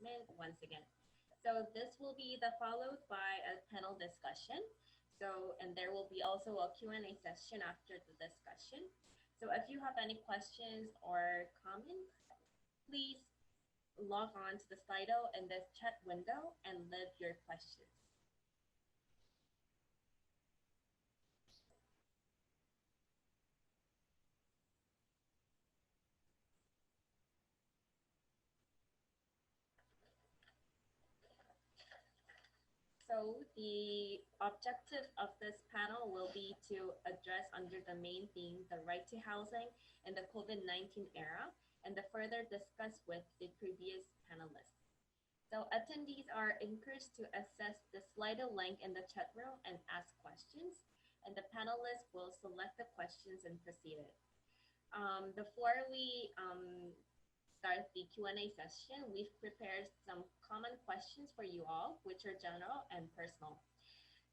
statement once again. So this will be followed by a panel discussion. So, and there will be also a Q&A session after the discussion. So if you have any questions or comments, please log on to the Slido in this chat window and leave your questions. So the objective of this panel will be to address under the main theme, the right to housing in the COVID-19 era, and to further discuss with the previous panelists. So attendees are encouraged to access the Slido link in the chat room and ask questions, and the panelists will select the questions and proceed it. Before we start the Q&A session, we've prepared some common questions for you all, which are general and personal.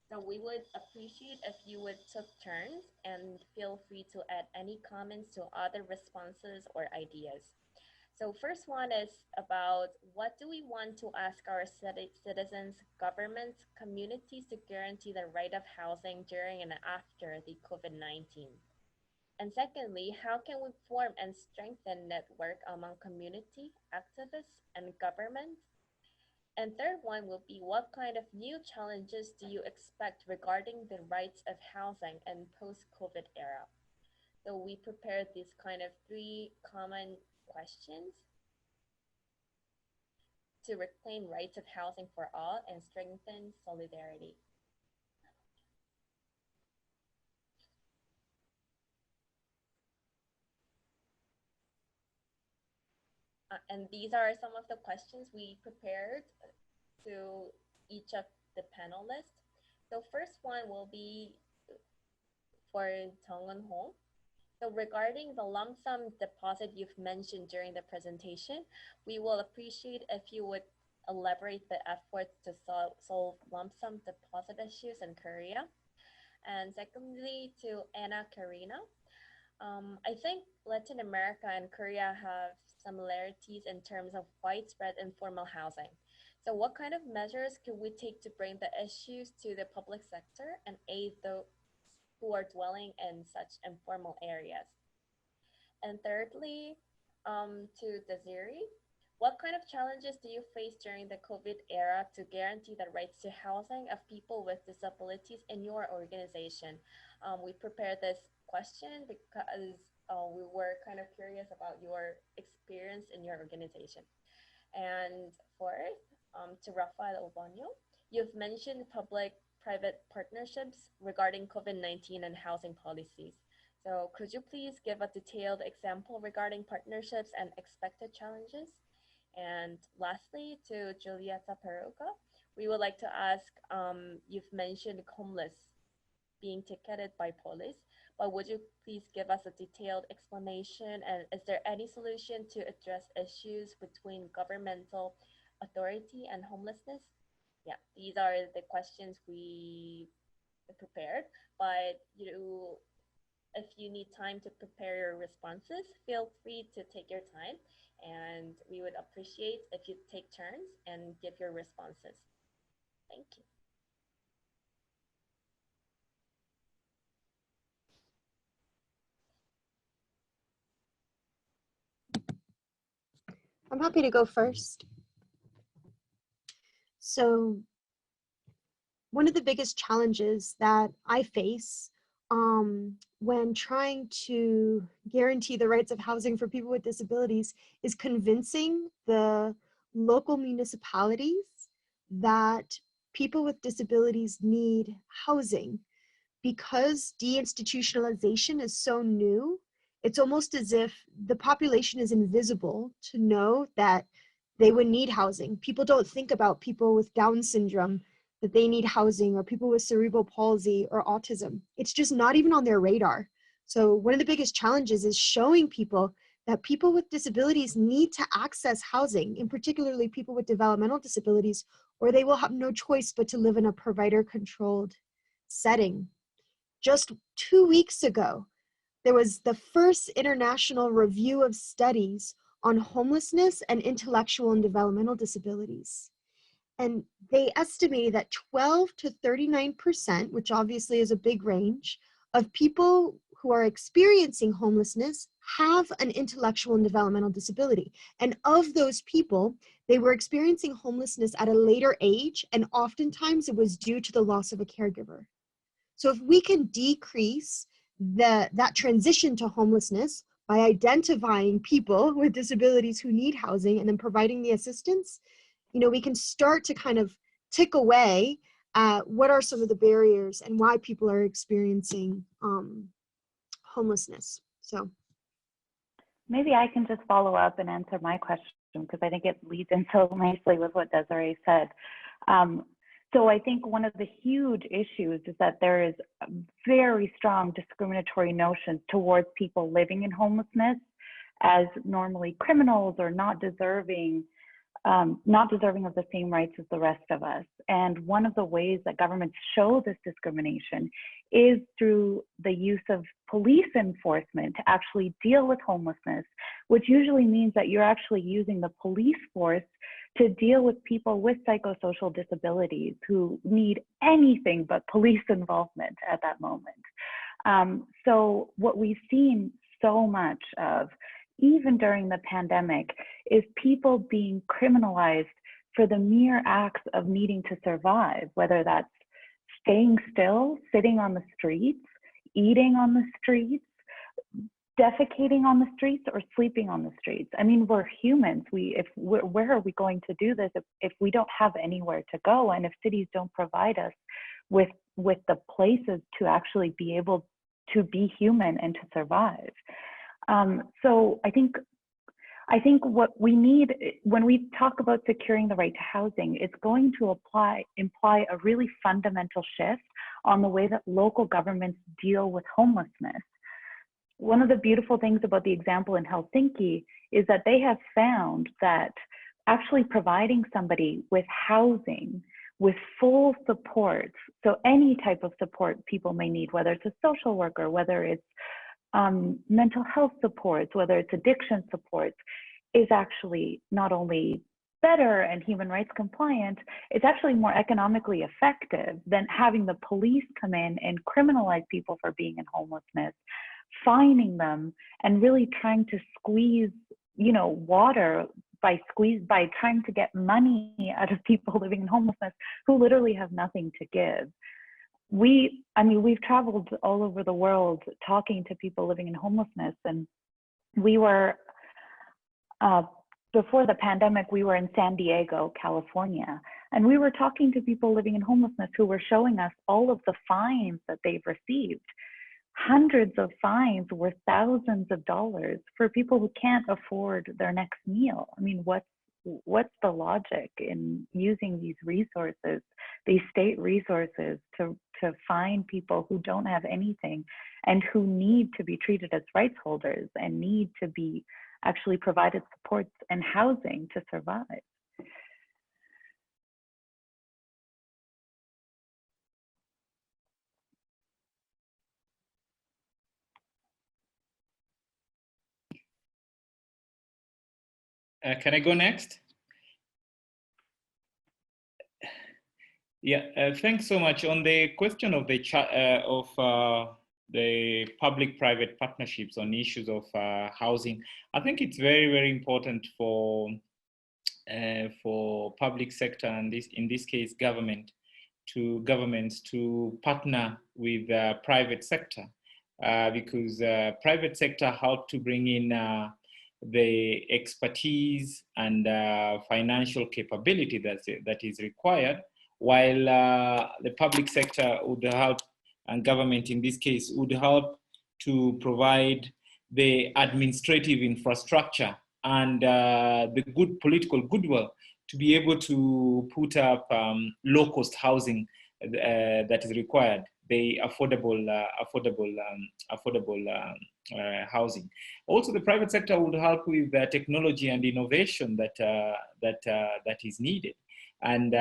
So we would appreciate if you would take turns and feel free to add any comments to other responses or ideas. So first one is about what do we want to ask our citizens, governments, communities to guarantee the right of housing during and after the COVID-19? And secondly, how can we form and strengthen network among community, activists, and government? And third one will be what kind of new challenges do you expect regarding the rights of housing in post-COVID era? So we prepared these kind of three common questions to reclaim rights of housing for all and strengthen solidarity. And these are some of the questions we prepared to each of the panelists. So first one will be for Jung-eun Ho. So regarding the lump sum deposit you've mentioned during the presentation, we will appreciate if you would elaborate the efforts to solve lump sum deposit issues in Korea. And secondly, to Anna Karina. I think Latin America and Korea have similarities in terms of widespread informal housing. So what kind of measures could we take to bring the issues to the public sector and aid those who are dwelling in such informal areas? And thirdly, to Desiree, what kind of challenges do you face during the COVID era to guarantee the rights to housing of people with disabilities in your organization? We prepared this question because we were kind of curious about your experience in your organization. And fourth, to Rafael Obanyo, you've mentioned public-private partnerships regarding COVID-19 and housing policies. So could you please give a detailed example regarding partnerships and expected challenges? And lastly, to Julieta Peruca, we would like to ask, you've mentioned homeless being ticketed by police, but would you please give us a detailed explanation, and is there any solution to address issues between governmental authority and homelessness? Yeah, these are the questions we prepared, but if you need time to prepare your responses, feel free to take your time, and we would appreciate if you take turns and give your responses. Thank you. I'm happy to go first. So one of the biggest challenges that I face when trying to guarantee the rights of housing for people with disabilities is convincing the local municipalities that people with disabilities need housing. Because deinstitutionalization is so new, it's almost as if the population is invisible to know that they would need housing. People don't think about people with Down syndrome, that they need housing, or people with cerebral palsy or autism. It's just not even on their radar. So one of the biggest challenges is showing people that people with disabilities need to access housing, and particularly people with developmental disabilities, or they will have no choice but to live in a provider-controlled setting. Just 2 weeks ago, there was the first international review of studies on homelessness and intellectual and developmental disabilities. And they estimated that 12 to 39%, which obviously is a big range, of people who are experiencing homelessness have an intellectual and developmental disability. And of those people, they were experiencing homelessness at a later age, and oftentimes it was due to the loss of a caregiver. So if we can decrease that transition to homelessness by identifying people with disabilities who need housing and then providing the assistance, you know, we can start to kind of tick away at what are some of the barriers and why people are experiencing homelessness. So maybe I can just follow up and answer my question, because I think it leads in so nicely with what Desiree said. So I think one of the huge issues is that there is very strong discriminatory notions towards people living in homelessness as normally criminals or not deserving of the same rights as the rest of us. And one of the ways that governments show this discrimination is through the use of police enforcement to actually deal with homelessness, which usually means that you're actually using the police force to deal with people with psychosocial disabilities who need anything but police involvement at that moment. So what we've seen so much of, even during the pandemic, is people being criminalized for the mere acts of needing to survive, whether that's staying still, sitting on the streets, eating on the streets, defecating on the streets, or sleeping on the streets. I mean, we're humans. Where are we going to do this if we don't have anywhere to go, and if cities don't provide us with the places to actually be able to be human and to survive? So I think what we need when we talk about securing the right to housing, it's going to imply a really fundamental shift on the way that local governments deal with homelessness. One of the beautiful things about the example in Helsinki is that they have found that actually providing somebody with housing, with full support, so any type of support people may need, whether it's a social worker, whether it's mental health supports, whether it's addiction supports, is actually not only better and human rights compliant, it's actually more economically effective than having the police come in and criminalize people for being in homelessness, fining them, and really trying to squeeze, you know, water by trying to get money out of people living in homelessness who literally have nothing to give. We've traveled all over the world talking to people living in homelessness, and we were, before the pandemic, we were in San Diego, California, and we were talking to people living in homelessness who were showing us all of the fines that they've received. Hundreds of fines worth thousands of dollars for people who can't afford their next meal. I mean, what's the logic in using these resources, these state resources, to fine people who don't have anything and who need to be treated as rights holders and need to be actually provided supports and housing to survive? Can I go next? Yeah, thanks so much. On the question of the public-private partnerships on issues of housing, I think it's very, very important for public sector, and in this case governments to partner with private sector, because private sector help to bring in the expertise and financial capability that is required, while the public sector would help, and government in this case would help to provide the administrative infrastructure and the good political goodwill to be able to put up low-cost housing that is required, the affordable housing. Also, the private sector would help with technology and innovation that is needed. And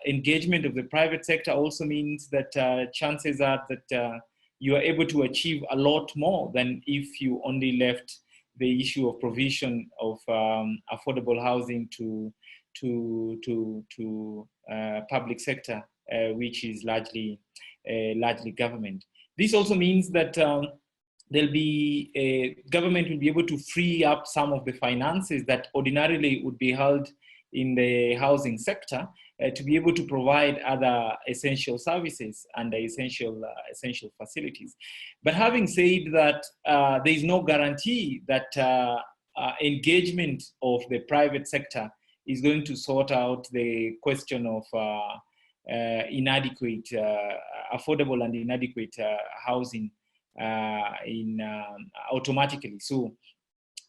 engagement of the private sector also means that chances are that you are able to achieve a lot more than if you only left the issue of provision of affordable housing to public sector, which is largely government. This also means that there'll be government will be able to free up some of the finances that ordinarily would be held in the housing sector to be able to provide other essential services and essential facilities. But having said that, there is no guarantee that engagement of the private sector is going to sort out the question of inadequate, affordable and inadequate housing automatically. So,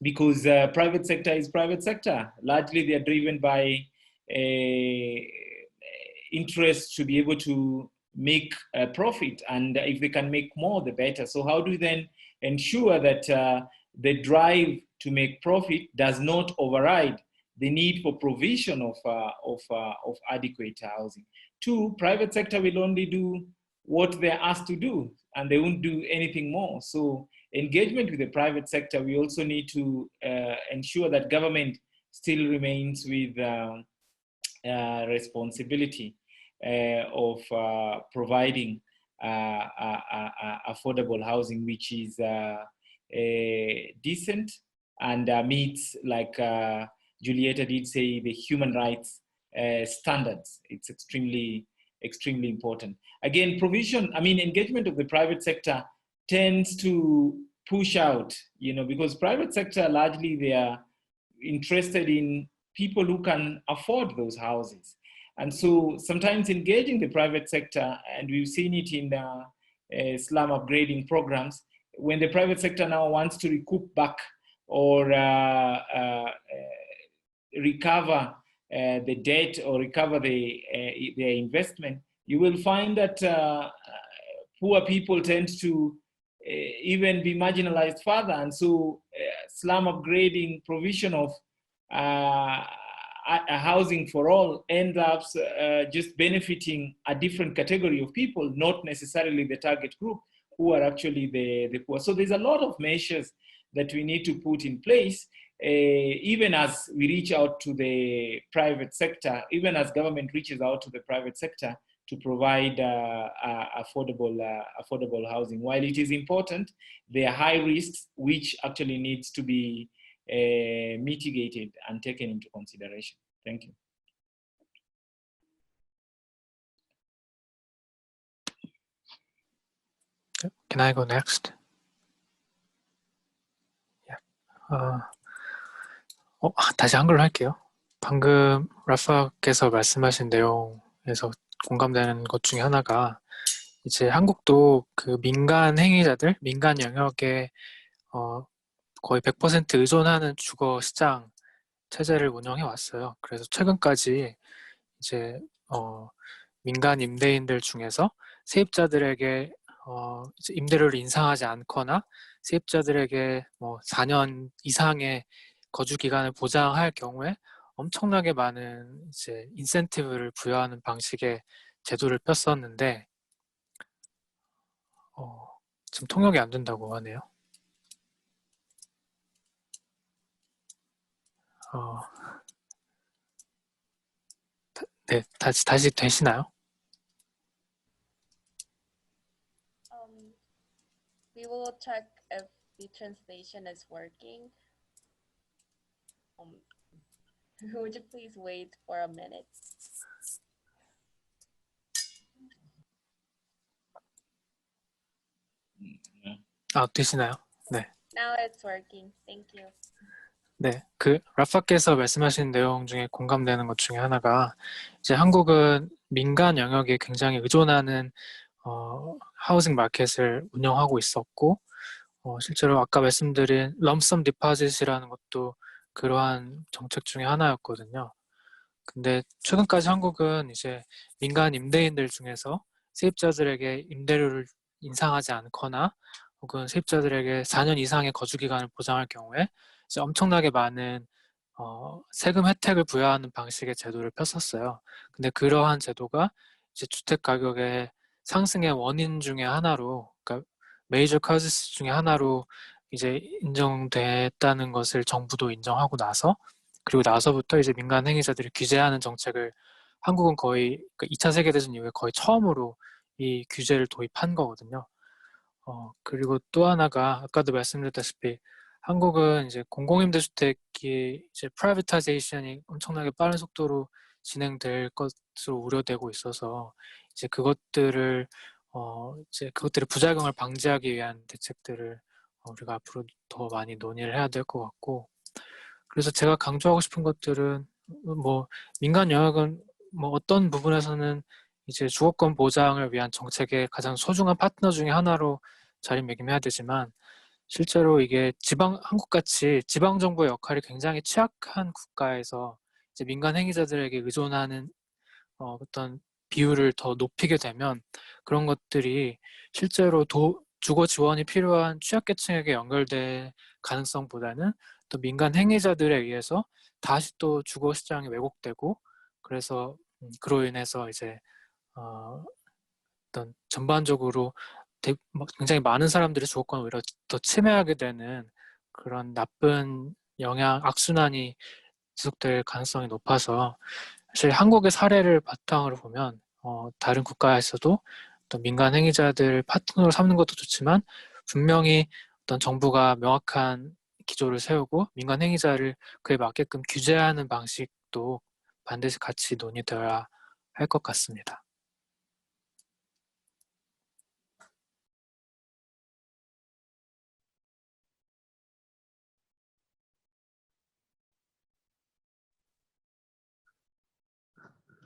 because private sector is private sector, largely they are driven by interest to be able to make a profit, and if they can make more, the better. So how do we then ensure that the drive to make profit does not override the need for provision of adequate housing? Two, private sector will only do what they're asked to do, and they won't do anything more. So engagement with the private sector, we also need to ensure that government still remains with responsibility of providing affordable housing, which is decent and meets, like Julieta did say, the human rights standards. It's extremely important. Again, provision, I mean, engagement of the private sector tends to push out, because private sector, largely they are interested in people who can afford those houses. And so sometimes engaging the private sector, and we've seen it in the slum upgrading programs, when the private sector now wants to recoup back or recover the debt or recover their investment, you will find that poor people tend to even be marginalized further. And so slum upgrading, provision of a housing for all ends up just benefiting a different category of people, not necessarily the target group who are actually the poor. So there's a lot of measures that we need to put in place, even as we reach out to the private sector, even as government reaches out to the private sector to provide affordable housing. While it is important, there are high risks which actually needs to be mitigated and taken into consideration. Thank you. Can I go next? 다시 한글로 할게요. 방금 라파께서 말씀하신 내용에서 공감되는 것 중에 하나가, 이제 한국도 그 민간 행위자들, 민간 영역에 거의 100% 의존하는 주거 시장 체제를 운영해 왔어요. 그래서 최근까지 이제 민간 임대인들 중에서 세입자들에게 이제 임대료를 인상하지 않거나 세입자들에게 뭐 4년 이상의 거주 기간을 보장할 경우에 엄청나게 많은 이제 인센티브를 부여하는 방식의 제도를 폈었는데 지금 통역이 안 된다고 하네요. 네, 다시 되시나요? We will check if the translation is working. Would you please wait for a minute? 되시나요? 네. Now it's working. Thank you. 네, 그 라파께서 말씀하신 내용 중에 공감되는 것 중에 하나가, 이제 한국은 민간 영역에 굉장히 의존하는 하우싱 마켓을 운영하고 있었고, 실제로 아까 말씀드린 럼섬 디파짓이라는 것도 그러한 정책 중에 하나였거든요. 근데 최근까지 한국은 이제 민간 임대인들 중에서 세입자들에게 임대료를 인상하지 않거나 혹은 세입자들에게 4년 이상의 거주 기간을 보장할 경우에 이제 엄청나게 많은 세금 혜택을 부여하는 방식의 제도를 폈었어요. 근데 그러한 제도가 이제 주택 가격의 상승의 원인 중에 하나로, 그러니까 메이저 카우스 중에 하나로 이제 인정됐다는 것을 정부도 인정하고 나서, 그리고 나서부터 이제 민간 행위자들을 규제하는 정책을 한국은 거의 2차 세계대전 이후에 거의 처음으로 이 규제를 도입한 거거든요. 그리고 또 하나가 아까도 말씀드렸다시피 한국은 이제 공공임대주택이 이제 프라이빗타이제이션이 엄청나게 빠른 속도로 진행될 것으로 우려되고 있어서 이제 그것들을 이제 그것들의 부작용을 방지하기 위한 대책들을 우리가 앞으로 더 많이 논의를 해야 될 것 같고, 그래서 제가 강조하고 싶은 것들은 뭐 민간 영역은 뭐 어떤 부분에서는 이제 주거권 보장을 위한 정책의 가장 소중한 파트너 중에 하나로 자리매김해야 되지만, 실제로 이게 한국같이 지방정부의 역할이 굉장히 취약한 국가에서 이제 민간 행위자들에게 의존하는 어떤 비율을 더 높이게 되면 그런 것들이 실제로 주거 지원이 필요한 취약계층에게 연결될 가능성보다는 또 민간 행위자들에 의해서 다시 또 주거 시장이 왜곡되고, 그래서 그로 인해서 이제 어떤 전반적으로 굉장히 많은 사람들이 주거권을 오히려 더 침해하게 되는 그런 나쁜 악순환이 지속될 가능성이 높아서, 사실 한국의 사례를 바탕으로 보면 다른 국가에서도 어떤 민간 행위자들 파트너로 삼는 것도 좋지만 분명히 어떤 정부가 명확한 기조를 세우고 민간 행위자를 그에 맞게끔 규제하는 방식도 반드시 같이 논의되어야 할 것 같습니다.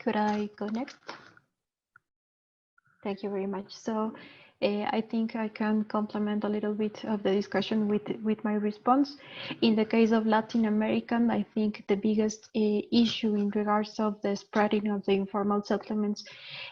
Could I go next? Thank you very much. So I think I can complement a little bit of the discussion with my response. In the case of Latin American, I think the biggest issue in regards of the spreading of the informal settlements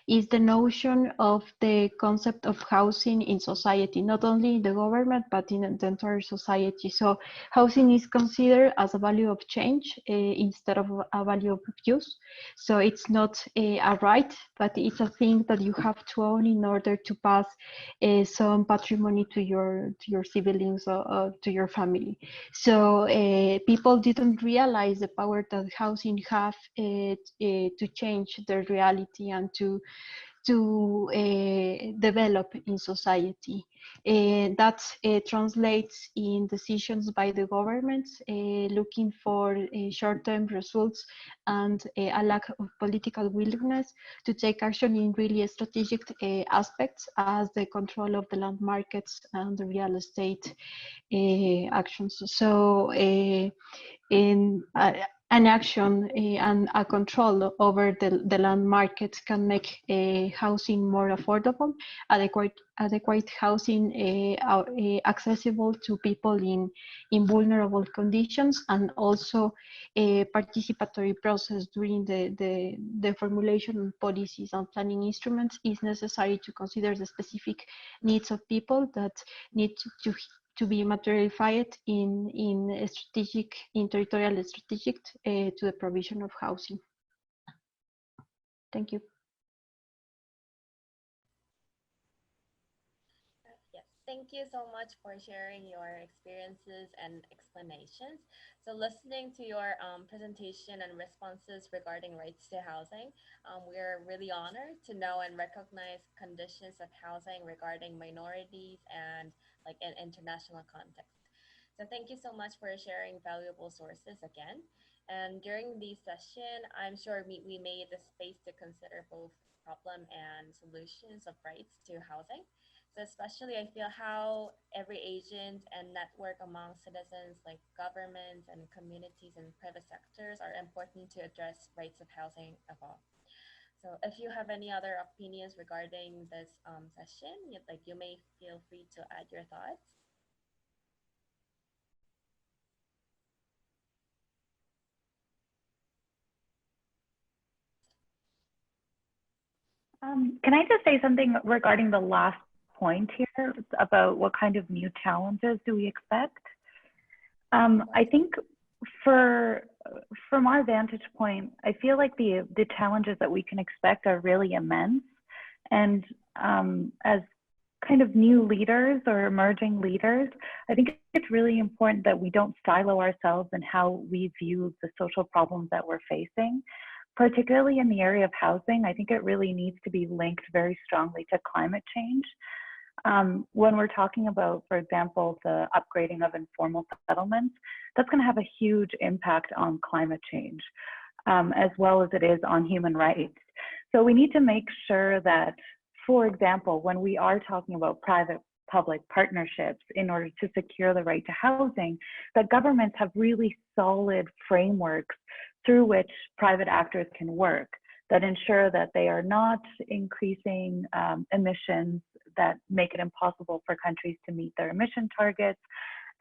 is the notion of the concept of housing in society, not only in the government, but in the entire society. So housing is considered as a value of change instead of a value of use. So it's not a right, but it's a thing that you have to own in order to pass some patrimony to your siblings or to your family. So people didn't realize the power that housing have to change their reality and to develop in society. That translates in decisions by the governments looking for short-term results and a lack of political willingness to take action in really strategic aspects as the control of the land markets and the real estate actions. So an action and a control over the land market can make housing more affordable, adequate housing accessible to people in vulnerable conditions, and also a participatory process during the formulation of policies and planning instruments is necessary to consider the specific needs of people that need to be materialized in territorial strategic to the provision of housing. Thank you. Yes, thank you so much for sharing your experiences and explanations. So listening to your presentation and responses regarding rights to housing, we are really honored to know and recognize conditions of housing regarding minorities and like in international context. So thank you so much for sharing valuable sources again. And during this session, I'm sure we made the space to consider both problem and solutions of rights to housing. So especially I feel how every agent and network among citizens like governments and communities and private sectors are important to address rights of housing of all. So if you have any other opinions regarding this session, you may feel free to add your thoughts. Can I just say something regarding the last point here about what kind of new challenges do we expect? I think from our vantage point, I feel like the challenges that we can expect are really immense. And as kind of new leaders or emerging leaders, I think it's really important that we don't silo ourselves in how we view the social problems that we're facing. Particularly in the area of housing, I think it really needs to be linked very strongly to climate change. When we're talking about, for example, the upgrading of informal settlements, that's going to have a huge impact on climate change, as well as it is on human rights. So we need to make sure that, for example, when we are talking about private-public partnerships in order to secure the right to housing, that governments have really solid frameworks through which private actors can work that ensure that they are not increasing emissions that make it impossible for countries to meet their emission targets,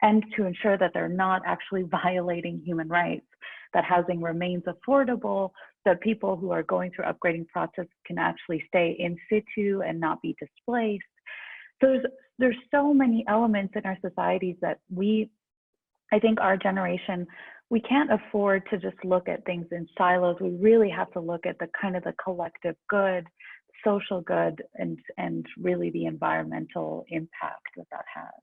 and to ensure that they're not actually violating human rights, that housing remains affordable, that people who are going through upgrading process can actually stay in situ and not be displaced. So there's so many elements in our societies that I think our generation, we can't afford to just look at things in silos. We really have to look at the kind of the collective good, social good, and really the environmental impact that has.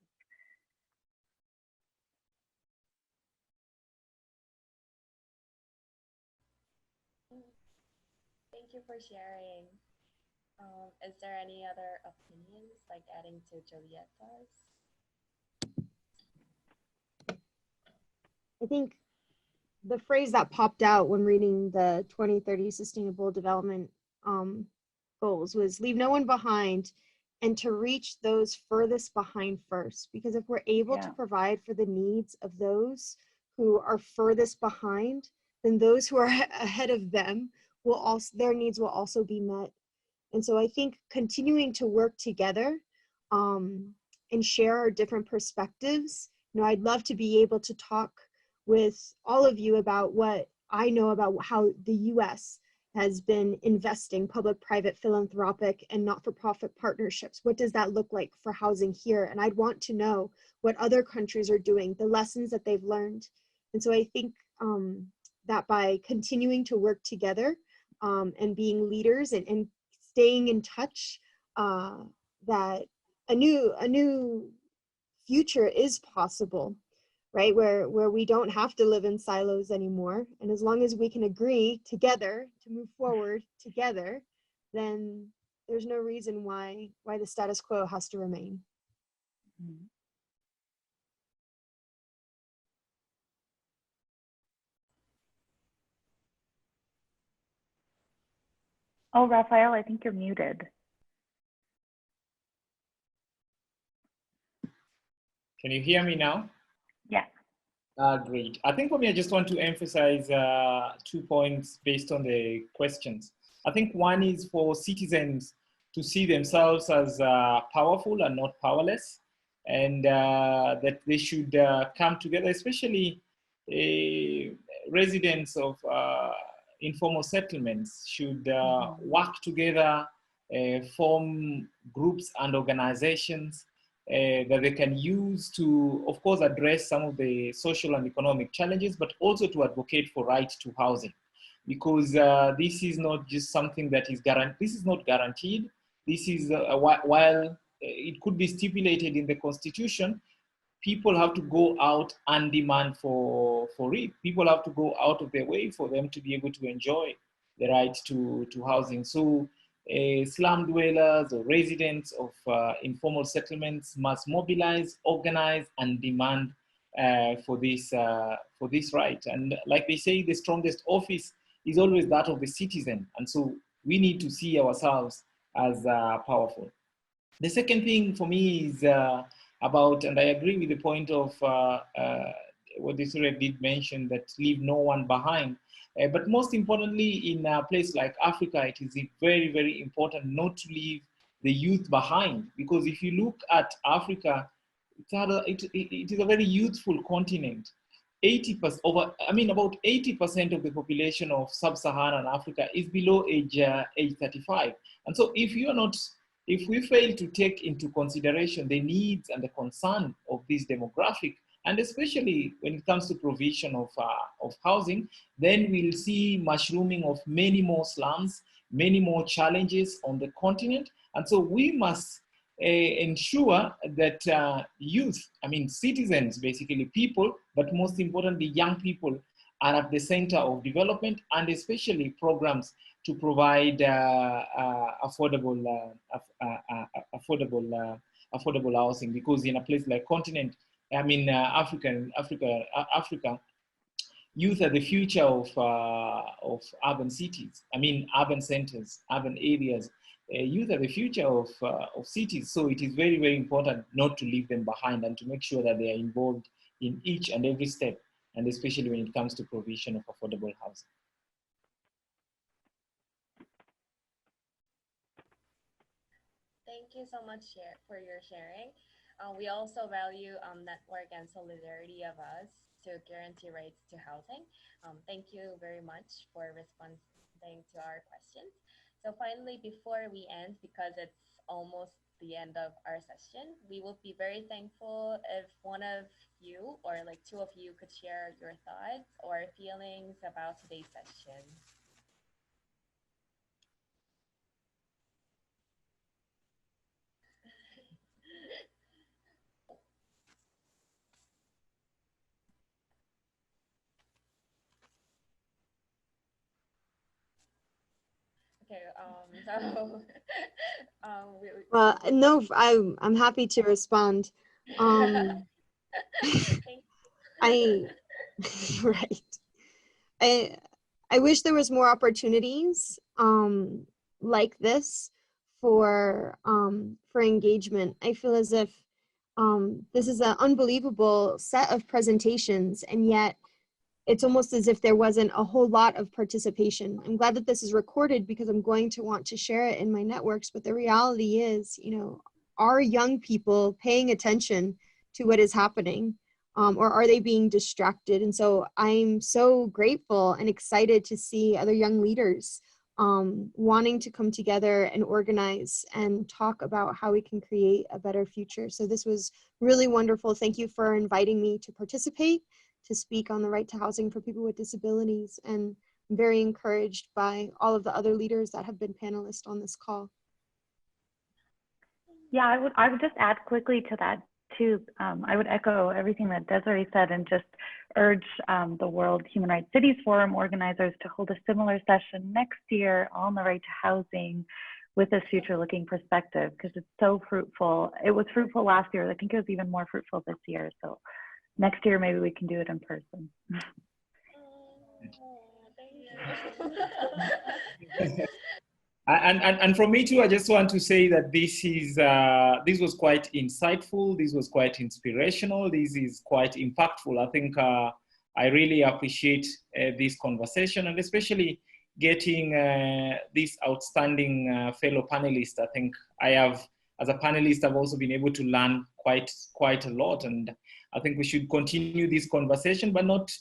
Thank you for sharing. Is there any other opinions, like adding to Julietta's? I think the phrase that popped out when reading the 2030 Sustainable Development Goals was leave no one behind, and to reach those furthest behind first. Because if we're able to provide for the needs of those who are furthest behind, then those who are ahead of them will also, their needs will also be met. And so I think continuing to work together and share our different perspectives. I'd love to be able to talk with all of you about what I know about how the US has been investing public-private, philanthropic, and not-for-profit partnerships. What does that look like for housing here? And I'd want to know what other countries are doing, the lessons that they've learned. And so I think that by continuing to work together and being leaders and staying in touch, that a new future is possible, right? Where we don't have to live in silos anymore. And as long as we can agree together to move forward together, then there's no reason why the status quo has to remain. Mm-hmm. Oh, Raphael, I think you're muted. Can you hear me now? Yeah. Great. I think for me, I just want to emphasize 2 points based on the questions. I think one is for citizens to see themselves as powerful and not powerless, and that they should come together, especially residents of informal settlements should work together, form groups and organizations that they can use to, of course, address some of the social and economic challenges, but also to advocate for right to housing. Because this is not just something that is guaranteed, this is not guaranteed. This is, while it could be stipulated in the Constitution, people have to go out and demand for it. People have to go out of their way for them to be able to enjoy the right to housing. So slum dwellers or residents of informal settlements must mobilize, organize, and demand for this right. And like they say, the strongest office is always that of the citizen. And so we need to see ourselves as powerful. The second thing for me is about, and I agree with the point of what Desiree did mention, that leave no one behind. But most importantly, in a place like Africa, it is very, very important not to leave the youth behind. Because if you look at Africa, it is a very youthful continent. 80%, about 80% of the population of sub-Saharan Africa is below age 35. And so if we fail to take into consideration the needs and the concern of this demographic, and especially when it comes to provision of housing, then we'll see mushrooming of many more slums, many more challenges on the continent. And so we must ensure that youth, I mean citizens, basically people, but most importantly young people, are at the center of development, and especially programs to provide affordable housing. Because in a place like continent, I mean Africa, youth are the future of urban cities. I mean urban centers, urban areas. Youth are the future of cities, so it is very, very important not to leave them behind and to make sure that they are involved in each and every step, and especially when it comes to provision of affordable housing. Thank you so much for your sharing. We also value network and solidarity of us to guarantee rights to housing. Thank you very much for responding to our questions. So finally, before we end, because it's almost the end of our session, we will be very thankful if one of you or like two of you could share your thoughts or feelings about today's session. Okay, so Well, no, I'm happy to respond. Thank you. Right. I wish there was more opportunities like this for engagement. I feel as if this is an unbelievable set of presentations, and yet it's almost as if there wasn't a whole lot of participation. I'm glad that this is recorded because I'm going to want to share it in my networks, but the reality is, you know, are young people paying attention to what is happening? Or are they being distracted? And so I'm so grateful and excited to see other young leaders wanting to come together and organize and talk about how we can create a better future. So this was really wonderful. Thank you for inviting me to participate, to speak on the right to housing for people with disabilities. And I'm very encouraged by all of the other leaders that have been panelists on this call. Yeah, I would just add quickly to that too. I would echo everything that Desiree said and just urge the World Human Rights Cities Forum organizers to hold a similar session next year on the right to housing with this future-looking perspective, because it's so fruitful. It was fruitful last year. I think it was even more fruitful this year. So next year, maybe we can do it in person. And from me too, I just want to say that this was quite insightful. This was quite inspirational. This is quite impactful. I think I really appreciate this conversation, and especially getting these outstanding fellow panelists. I think I have, as a panelist, I've also been able to learn quite a lot, and I think we should continue this conversation, but not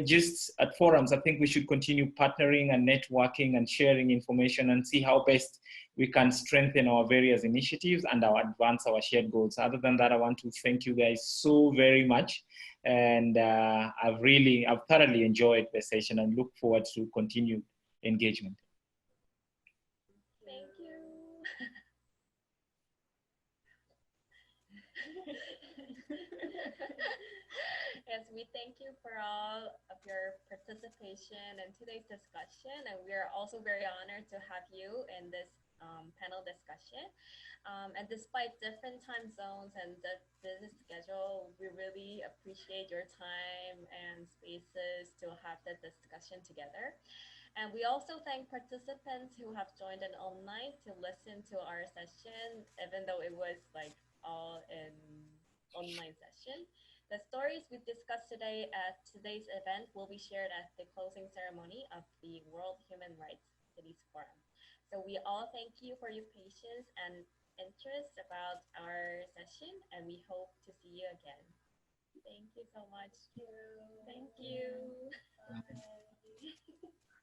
just at forums. I think we should continue partnering and networking and sharing information and see how best we can strengthen our various initiatives and advance our shared goals. Other than that, I want to thank you guys so very much. And I've thoroughly enjoyed the session and look forward to continued engagement. Thank you. Yes, we thank you for all of your participation in today's discussion, and we are also very honored to have you in this panel discussion. And despite different time zones and the busy schedule, we really appreciate your time and spaces to have the discussion together. And we also thank participants who have joined in online to listen to our session, even though it was like all in online session. The stories we discussed today at today's event will be shared at the closing ceremony of the World Human Rights Cities Forum. So we all thank you for your patience and interest about our session, and we hope to see you again. Thank you so much. Thank you. Bye.